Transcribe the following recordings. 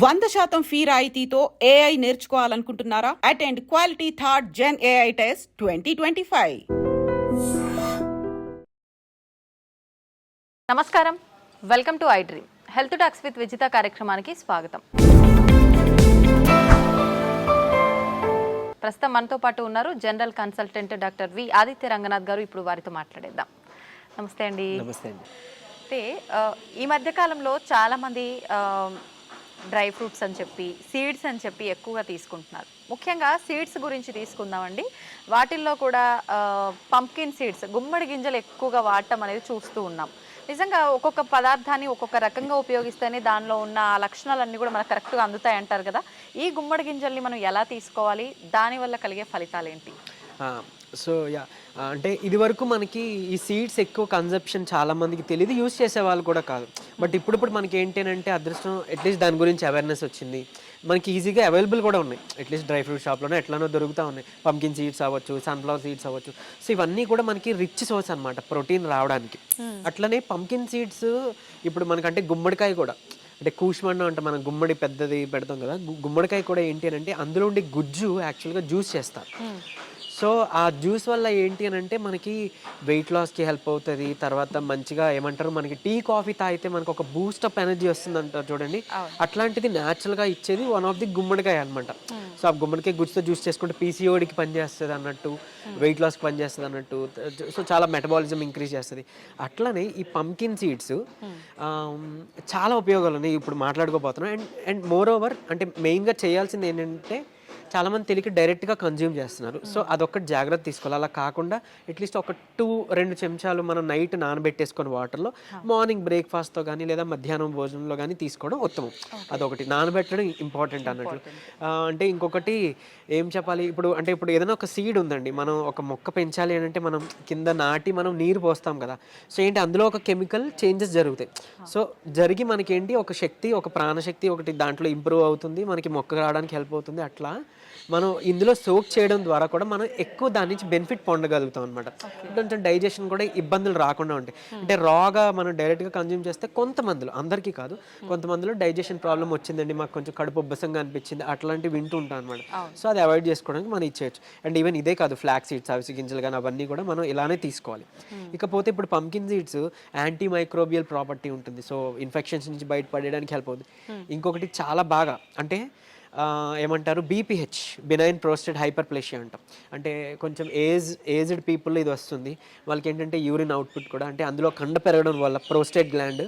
100% ఫీ రాయితీతో ఏఐ నేర్చుకోవాలనుకుంటున్నారా? Attend quality third gen AI test 2025. నమస్కారం, welcome to I dream. Health talks with Vijitha కార్యక్రమానికి స్వాగతం. ప్రస్తుతం మనతో పాటు ఉన్నారు general consultant doctor V Aditya Ranganath గారు. ఇప్పుడు వారితో మాట్లాడేద్దాం. నమస్తే అండి. నమస్తే అండి. అయితే ఈ మధ్యకాలంలో చాలామంది డ్రై ఫ్రూట్స్ అని చెప్పి సీడ్స్ అని చెప్పి ఎక్కువగా తీసుకుంటున్నారు. ముఖ్యంగా సీడ్స్ గురించి తీసుకుందామండి. వాటిల్లో కూడా పంప్కిన్ సీడ్స్, గుమ్మడి గింజలు ఎక్కువగా వాడటం అనేది చూస్తూ ఉన్నాం. నిజంగా ఒక్కొక్క పదార్థాన్ని ఒక్కొక్క రకంగా ఉపయోగిస్తేనే దానిలో ఉన్న లక్షణాలన్నీ కూడా మనకు కరెక్ట్గా అందుతాయి అంటారు కదా. ఈ గుమ్మడి గింజల్ని మనం ఎలా తీసుకోవాలి, దానివల్ల కలిగే ఫలితాలు ఏంటి? అంటే ఇది వరకు మనకి ఈ సీడ్స్ ఎక్కువ కన్సెప్షన్ చాలా మందికి తెలియదు, యూజ్ చేసే వాళ్ళు కూడా కాదు. బట్ ఇప్పుడు మనకి ఏంటంటే అదృష్టం, అట్లీస్ట్ దాని గురించి అవేర్నెస్ వచ్చింది. మనకి ఈజీగా అవైలబుల్ కూడా ఉన్నాయి. అట్లీస్ట్ డ్రై ఫ్రూట్ షాప్లోనే ఎట్లానో దొరుకుతూ ఉన్నాయి. పంకిన్ సీడ్స్ అవ్వచ్చు, సన్ఫ్లవర్ సీడ్స్ అవ్వచ్చు. సో ఇవన్నీ కూడా మనకి రిచ్ సోర్స్ అనమాట ప్రోటీన్ రావడానికి. అట్లనే పంకిన్ సీడ్స్ ఇప్పుడు మనకంటే గుమ్మడికాయ కూడా, అంటే కూష్మన్నం అంటే మనం గుమ్మడి పెద్దది పెడతాం కదా, గుమ్మడికాయ కూడా ఏంటి అంటే అందులో ఉండే గుజ్జు యాక్చువల్గా జ్యూస్ చేస్తారు. సో ఆ జ్యూస్ వల్ల ఏంటి అని అంటే మనకి వెయిట్ లాస్కి హెల్ప్ అవుతుంది. తర్వాత మంచిగా ఏమంటారు, మనకి టీ కాఫీ తాగితే మనకు ఒక బూస్టప్ ఎనర్జీ వస్తుంది అంటారు చూడండి, అట్లాంటిది న్యాచురల్గా ఇచ్చేది వన్ ఆఫ్ ది గుమ్మడికాయ అనమాట. సో ఆ గుమ్మడికాయ గుజ్జుతో జ్యూస్ చేసుకుంటే పీసీఓడికి పనిచేస్తుంది అన్నట్టు, వెయిట్ లాస్కి పనిచేస్తుంది అన్నట్టు. సో చాలా మెటబాలిజం ఇంక్రీజ్ చేస్తుంది. అట్లనే ఈ పంకిన్ సీడ్స్ చాలా ఉపయోగాలు ఉన్నాయి, ఇప్పుడు మాట్లాడుకోబోతున్నాం. అండ్ మోర్ ఓవర్ అంటే మెయిన్గా చేయాల్సింది ఏంటంటే చాలామంది తెలియక డైరెక్ట్గా కన్జ్యూమ్ చేస్తున్నారు. సో అదొక్కటి జాగ్రత్త తీసుకోవాలి. అలా కాకుండా అట్లీస్ట్ ఒక 2 చెంచాలు మనం నైట్ నానబెట్టేసుకొని వాటర్లో మార్నింగ్ బ్రేక్ఫాస్ట్తో కానీ లేదా మధ్యాహ్నం భోజనంలో కానీ తీసుకోవడం ఉత్తమం. అదొకటి, నానబెట్టడం ఇంపార్టెంట్ అన్నట్లు. అంటే ఇంకొకటి ఏం చెప్పాలి, ఇప్పుడు ఏదైనా ఒక సీడ్ ఉందండి, మనం ఒక మొక్క పెంచాలి అని అంటే మనం కింద నాటి మనం నీరు పోస్తాం కదా. సో ఏంటి, అందులో ఒక కెమికల్ చేంజెస్ జరుగుతాయి. సో జరిగి మనకేంటి ఒక శక్తి, ఒక ప్రాణశక్తి ఒకటి దాంట్లో ఇంప్రూవ్ అవుతుంది, మనకి మొక్క రావడానికి హెల్ప్ అవుతుంది. అట్లా మనం ఇందులో సోక్ చేయడం ద్వారా కూడా మనం ఎక్కువ దాని నుంచి బెనిఫిట్ పొందగలుగుతాం అనమాట. కొంచెం డైజెషన్ కూడా ఇబ్బందులు రాకుండా ఉంటాయి. అంటే రాగా మనం డైరెక్ట్గా కన్జ్యూమ్ చేస్తే కొంతమందిలో, అందరికీ కాదు, కొంతమందిలో డైజెషన్ ప్రాబ్లం వచ్చిందండి, మాకు కొంచెం కడుపు ఉబ్బసంగా అనిపించింది, అట్లాంటివి వింటూ ఉంటాం అనమాట. సో అది అవాయిడ్ చేసుకోవడానికి మనం ఇచ్చేయచ్చు. అండ్ ఈవెన్ ఇదే కాదు, ఫ్లాక్ సీడ్స్, అవిసె గింజలు కానీ అవన్నీ కూడా మనం ఇలానే తీసుకోవాలి. ఇకపోతే ఇప్పుడు pumpkin seeds anti microbial property ఉంటుంది. సో ఇన్ఫెక్షన్స్ నుంచి బయటపడడానికి హెల్ప్ అవుతుంది. ఇంకొకటి చాలా బాగా ఏమంటారు, బీపీహెచ్, బినైన్ ప్రోస్టేట్ హైపర్ప్లేషియా అంటాం. అంటే కొంచెం ఏజ్డ్ పీపుల్ ఇది వస్తుంది. వాళ్ళకి ఏంటంటే యూరిన్ అవుట్పుట్ కూడా, అంటే అందులో కండ పెరగడం వల్ల prostate gland,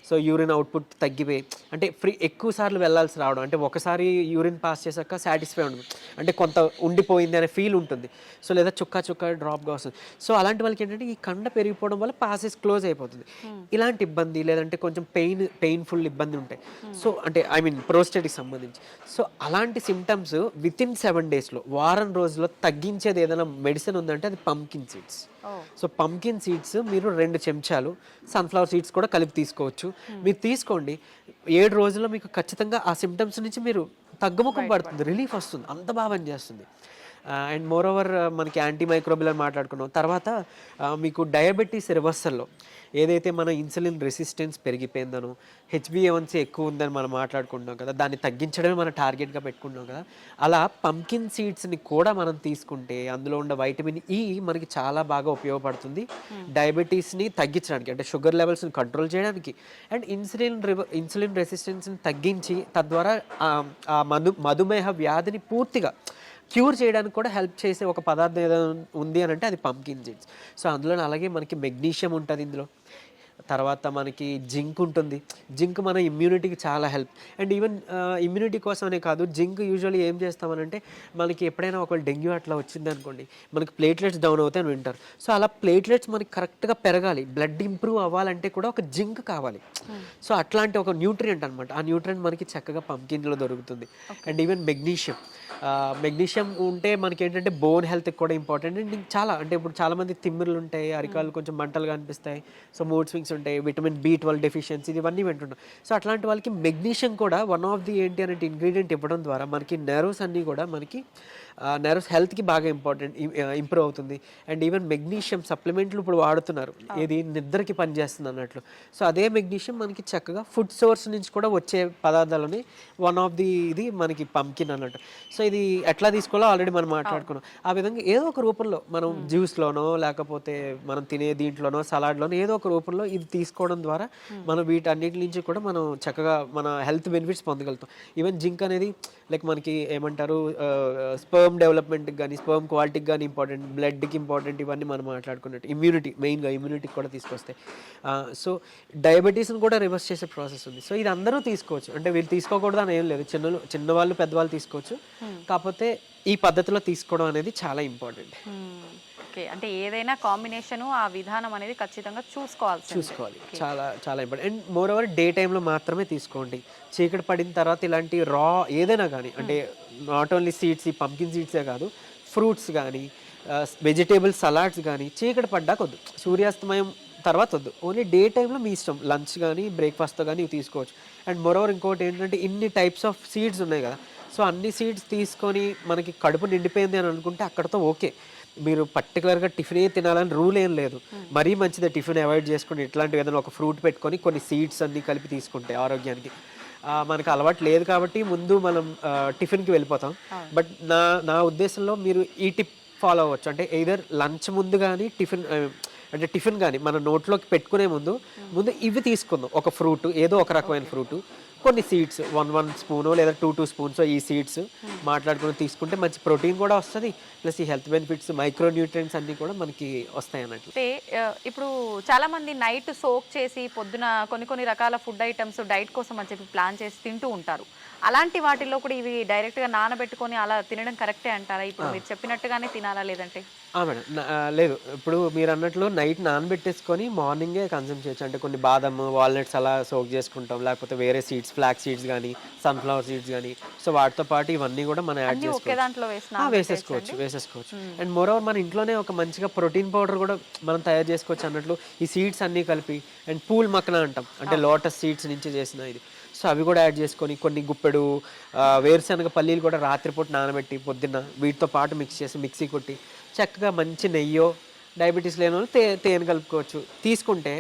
so urine output తగ్గిపోయి అంటే ఎక్కువ సార్లు వెళ్ళాల్సి రావడం, అంటే ఒకసారి యూరిన్ పాస్ చేశాక సాటిస్ఫై ఉండదు, అంటే కొంత ఉండిపోయింది అనే ఫీల్ ఉంటుంది. సో లేదా చుక్క డ్రాప్గా వస్తుంది. సో అలాంటి వాళ్ళకి ఏంటంటే ఈ కండ పెరిగిపోవడం వల్ల పాసెస్ క్లోజ్ అయిపోతుంది. ఇలాంటి ఇబ్బంది, లేదంటే కొంచెం పెయిన్ఫుల్ ఇబ్బంది ఉంటాయి. సో అంటే ప్రోస్టేట్కి సంబంధించి. సో అలాంటి సిమ్టమ్స్ వితిన్ 7 daysలో, వారం రోజుల్లో తగ్గించేది ఏదైనా మెడిసిన్ ఉందంటే అది pumpkin seeds. So pumpkin seeds మీరు 2 చెంచాలు, సన్ఫ్లవర్ సీడ్స్ కూడా కలిపి తీసుకోవచ్చు. మీరు తీసుకోండి, 7 రోజుల్లో మీకు ఖచ్చితంగా ఆ సిమ్టమ్స్ నుంచి మీరు తగ్గుముఖం పడుతుంది, రిలీఫ్ వస్తుంది, అంత బాగా పనిచేస్తుంది. అండ్ మోర్ ఓవర్ మనకి యాంటీ మైక్రోబియల్ అని మాట్లాడుకున్నాం. తర్వాత మీకు డయాబెటీస్ రివర్సల్లో ఏదైతే మన ఇన్సులిన్ రెసిస్టెన్స్ పెరిగిపోయిందనో, హెచ్బిఏవన్సీ ఎక్కువ ఉందని మనం మాట్లాడుకుంటున్నాం కదా, దాన్ని తగ్గించడమే మన టార్గెట్గా పెట్టుకుంటాం కదా. అలా పంకిన్ సీడ్స్ని కూడా మనం తీసుకుంటే అందులో ఉన్న వైటమిన్ ఈ మనకి చాలా బాగా ఉపయోగపడుతుంది డయాబెటీస్ని తగ్గించడానికి, అంటే షుగర్ లెవెల్స్ని కంట్రోల్ చేయడానికి. అండ్ ఇన్సులిన్ రెసిస్టెన్స్ని తగ్గించి తద్వారా ఆ మధుమేహ వ్యాధిని పూర్తిగా క్యూర్ చేయడానికి కూడా హెల్ప్ చేసే ఒక పదార్థం ఏదైనా ఉంది అని అంటే అది పంకిన్ సీడ్స్. సో అందులో అలాగే మనకి మెగ్నీషియం ఉంటుంది ఇందులో, తర్వాత మనకి జింక్ ఉంటుంది. జింక్ మన ఇమ్యూనిటీకి చాలా హెల్ప్. అండ్ ఈవెన్ ఇమ్యూనిటీ కోసమనే కాదు, జింక్ యూజువల్లీ ఏం చేస్తామనంటే మనకి ఎప్పుడైనా ఒకవేళ డెంగ్యూ అట్లా వచ్చింది అనుకోండి, మనకి ప్లేట్లెట్స్ డౌన్ అవుతాయి అని వింటారు. సో అలా ప్లేట్లెట్స్ మనకి కరెక్ట్గా పెరగాలి, బ్లడ్ ఇంప్రూవ్ అవ్వాలంటే కూడా ఒక జింక్ కావాలి. సో అట్లాంటి ఒక న్యూట్రియంట్ అనమాట. ఆ న్యూట్రియంట్ మనకి చక్కగా పంకిన్లో దొరుకుతుంది. అండ్ ఈవెన్ మెగ్నీషియం ఉంటే మనకి ఏంటంటే బోన్ హెల్త్కి కూడా ఇంపార్టెంట్. అండ్ చాలా, అంటే ఇప్పుడు చాలామంది తిమ్మిర్లు ఉంటాయి, అరికాలు కొంచెం మంటలుగా అనిపిస్తాయి, సో మూడ్ స్వింగ్స్ ఉంటాయి, విటమిన్ B12 డెఫిషియన్సీ ఇవన్నీ వింటుంటాం. సో అట్లాంటి వాళ్ళకి మెగ్నీషియం కూడా వన్ ఆఫ్ ది ఏంటి అంటే ఇంగ్రీడియంట్ ఇవ్వడం ద్వారా మనకి నెర్వ్స్ అన్నీ కూడా మనకి నెర్వ్స్ హెల్త్కి బాగా ఇంప్రూవ్ అవుతుంది. అండ్ ఈవెన్ మెగ్నీషియం సప్లిమెంట్లు ఇప్పుడు వాడుతున్నారు, ఇది నిద్రకి పనిచేస్తుంది అన్నట్లు. సో అదే మెగ్నీషియం మనకి చక్కగా ఫుడ్ సోర్స్ నుంచి కూడా వచ్చే పదార్థాలని వన్ ఆఫ్ ది ఇది మనకి పంకిన్ అన్నట్టు. సో ఇది ఎట్లా తీసుకోవాలో ఆల్రెడీ మనం మాట్లాడుకున్నాం. ఆ విధంగా ఏదో ఒక రూపంలో మనం జ్యూస్లోనో లేకపోతే మనం తినే దీంట్లోనో సలాడ్లోనో ఏదో ఒక రూపంలో ఇది తీసుకోవడం ద్వారా మనం వీటన్నిటి నుంచి కూడా మనం చక్కగా మన హెల్త్ బెనిఫిట్స్ పొందగలుగుతాం. ఈవెన్ జింక్ అనేది లైక్ మనకి ఏమంటారు స్పర్మ్ డెవలప్మెంట్కి కానీ స్పర్మ్ క్వాలిటీకి కానీ ఇంపార్టెంట్, బ్లడ్కి ఇంపార్టెంట్, ఇవన్నీ మనం మాట్లాడుకున్నట్టు ఇమ్యూనిటీ మెయిన్గా ఇమ్యూనిటీకి కూడా తీసుకొస్తాయి. డయాబెటీస్ని కూడా రివర్స్ చేసే ప్రాసెస్ ఉంది. సో ఇది అందరూ తీసుకోవచ్చు, అంటే వీళ్ళు తీసుకోకూడదు అని ఏం లేదు, చిన్నవాళ్ళు పెద్దవాళ్ళు తీసుకోవచ్చు. కాకపోతే ఈ పద్ధతిలో తీసుకోవడం అనేది చాలా ఇంపార్టెంట్. ఓకే, అంటే ఏదైనా కాంబినేషన్ ఆ విధానం అనేది ఖచ్చితంగా చూసుకోవాలి. చాలా చాలా important. And more over day టైంలో మాత్రమే తీసుకోండి. చీకటి పడిన తర్వాత ఇలాంటి రా ఏదైనా కానీ, అంటే నాట్ ఓన్లీ సీడ్స్, ఈ పంకిన్ సీడ్సే కాదు, ఫ్రూట్స్ కానీ వెజిటేబుల్ సలాడ్స్ కానీ చీకటి పడ్డాక వద్దు, సూర్యాస్తమయం తర్వాత వద్దు. ఓన్లీ డే టైంలో మీ ఇష్టం, లంచ్ కానీ బ్రేక్ఫాస్ట్తో కానీ ఇవి తీసుకోవచ్చు. అండ్ మోర్ ఓవర్ ఇంకోటి ఏంటంటే ఇన్ని టైప్స్ ఆఫ్ సీడ్స్ ఉన్నాయి కదా, సో అన్ని సీడ్స్ తీసుకొని మనకి కడుపు నిండిపోయింది అని అనుకుంటే అక్కడతో ఓకే. మీరు పర్టికులర్గా టిఫిన్ తినాలని రూల్ ఏం లేదు. మరీ మంచిదే టిఫిన్ అవాయిడ్ చేసుకుని ఇట్లాంటివి ఏదైనా ఒక ఫ్రూట్ పెట్టుకొని కొన్ని సీడ్స్ అన్నీ కలిపి తీసుకుంటే ఆరోగ్యానికి. మనకు అలవాటు లేదు కాబట్టి ముందు మనం టిఫిన్కి వెళ్ళిపోతాం. బట్ నా ఉద్దేశంలో మీరు ఈ టిప్ ఫాలో అవ్వచ్చు. అంటే ఎయిదర్ లంచ్ ముందు కానీ టిఫిన్ కానీ మన నోట్లోకి పెట్టుకునే ముందు ఇవి తీసుకుందాం. ఒక ఫ్రూట్, ఏదో ఒక రకమైన ఫ్రూటు, కొన్ని సీడ్స్ 1 స్పూనో లేదా 2 స్పూన్స్ ఈ సీడ్స్ మాట్లాడుకుని తీసుకుంటే మంచి ప్రోటీన్ కూడా వస్తుంది, ప్లస్ ఈ హెల్త్ బెనిఫిట్స్ మైక్రో న్యూట్రియంట్స్ అన్నీ కూడా మనకి వస్తాయి అన్నట్లు. అంటే ఇప్పుడు చాలా మంది నైట్ సోక్ చేసి పొద్దున కొన్ని రకాల ఫుడ్ ఐటమ్స్ డైట్ కోసం అని చెప్పి ప్లాన్ చేసి తింటూ ఉంటారు. అలాంటి వాటిల్లో కూడా ఇవి డైరెక్ట్గా నానబెట్టుకొని అలా తినడం కరెక్టే అంటారా? ఇప్పుడు మీరు చెప్పినట్టుగానే తినాలా లేదంటే? మేడం లేదు, ఇప్పుడు మీరు అన్నట్లు నైట్ నానబెట్టేసుకొని మార్నింగే కన్సూమ్ చేయొచ్చు. అంటే కొన్ని బాదం, వాల్నట్స్ అలా సోక్ చేసుకుంటాం, లేకపోతే వేరే సీడ్స్, ఫ్లాక్ సీడ్స్ కానీ సన్ఫ్లవర్ సీడ్స్ కానీ, సో వాటితో పాటు ఇవన్నీ కూడా మనం యాడ్ వేసేసుకోవచ్చు. అండ్ మోర్ ఓవర్ మన ఇంట్లోనే ఒక మంచిగా ప్రోటీన్ పౌడర్ కూడా మనం తయారు చేసుకోవచ్చు అన్నట్లు. ఈ సీడ్స్ అన్నీ కలిపి, అండ్ పూల్ మక్కన అంటాం, అంటే లోటస్ సీడ్స్ నుంచి చేసిన ఇది, సో అవి కూడా యాడ్ చేసుకొని కొన్ని గుప్పెడు వేరుశనగ పల్లీలు కూడా రాత్రిపూట నానబెట్టి పొద్దున్న వీటితో పాటు మిక్స్ చేసి మిక్సీ కొట్టి చక్కగా మంచి నెయ్యో, డయాబెటీస్ లేని వాళ్ళు తేనె కలుపుకోవచ్చు. తీసుకుంటే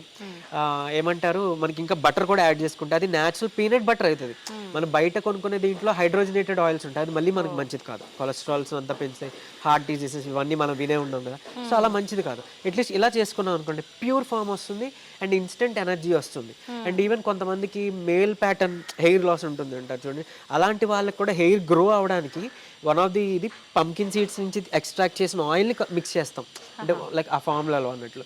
ఏమంటారు మనకి ఇంకా బటర్ కూడా యాడ్ చేసుకుంటే అది న్యాచురల్ పీనట్ బటర్ అవుతుంది. మనం బయట కొనుక్కునే దీంట్లో హైడ్రోజనేటెడ్ ఆయిల్స్ ఉంటాయి, అది మళ్ళీ మనకి మంచిది కాదు. కొలెస్ట్రాల్స్ అంతా పెంచుతాయి, హార్ట్ డిసీజెస్ ఇవన్నీ మనం వినే ఉన్నాం కదా, సో అలా మంచిది కాదు. అట్లీస్ట్ ఇలా చేసుకున్నాం అనుకోండి, ప్యూర్ ఫామ్ వస్తుంది అండ్ ఇన్స్టెంట్ ఎనర్జీ వస్తుంది. అండ్ ఈవెన్ కొంతమందికి మేల్ ప్యాటర్న్ హెయిర్ లాస్ ఉంటుంది అంటారు చూడండి, అలాంటి వాళ్ళకి కూడా హెయిర్ గ్రో అవడానికి వన్ ఆఫ్ ది ఇది పంకిన్ సీడ్స్ నుంచి ఎక్స్ట్రాక్ట్ చేసిన ఆయిల్ని మిక్స్ చేస్తాం, అంటే లైక్ ఆ ఫార్ములాలో అన్నట్లు.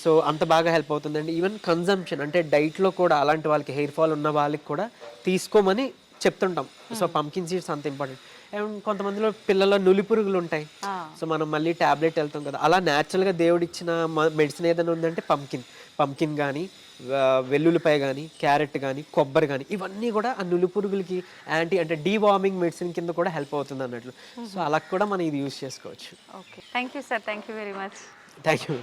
సో అంత బాగా హెల్ప్ అవుతుందండి. ఈవెన్ కన్జంప్షన్ అంటే డైట్లో కూడా అలాంటి వాళ్ళకి హెయిర్ ఫాల్ ఉన్న వాళ్ళకి కూడా తీసుకోమని చెప్తుంటాం. సో పంకిన్ సీడ్స్ అంత ఇంపార్టెంట్. అండ్ కొంతమందిలో పిల్లల్లో నులిపురుగులు ఉంటాయి, సో మనం మళ్ళీ ట్యాబ్లెట్ వెళ్తాం కదా, అలా న్యాచురల్గా దేవుడు ఇచ్చిన మెడిసిన్ ఏదైనా ఉందంటే పంకిన్ కానీ, వెల్లుల్లిపాయ కానీ, క్యారెట్ కానీ, కొబ్బరి కానీ, ఇవన్నీ కూడా ఆ నులిపురుగులకి అంటే డీవార్మింగ్ మెడిసిన్ కింద కూడా హెల్ప్ అవుతుంది అన్నట్లు. సో అలా కూడా మనం ఇది యూజ్ చేసుకోవచ్చు. Okay, thank you sir, thank you very much. Thank you.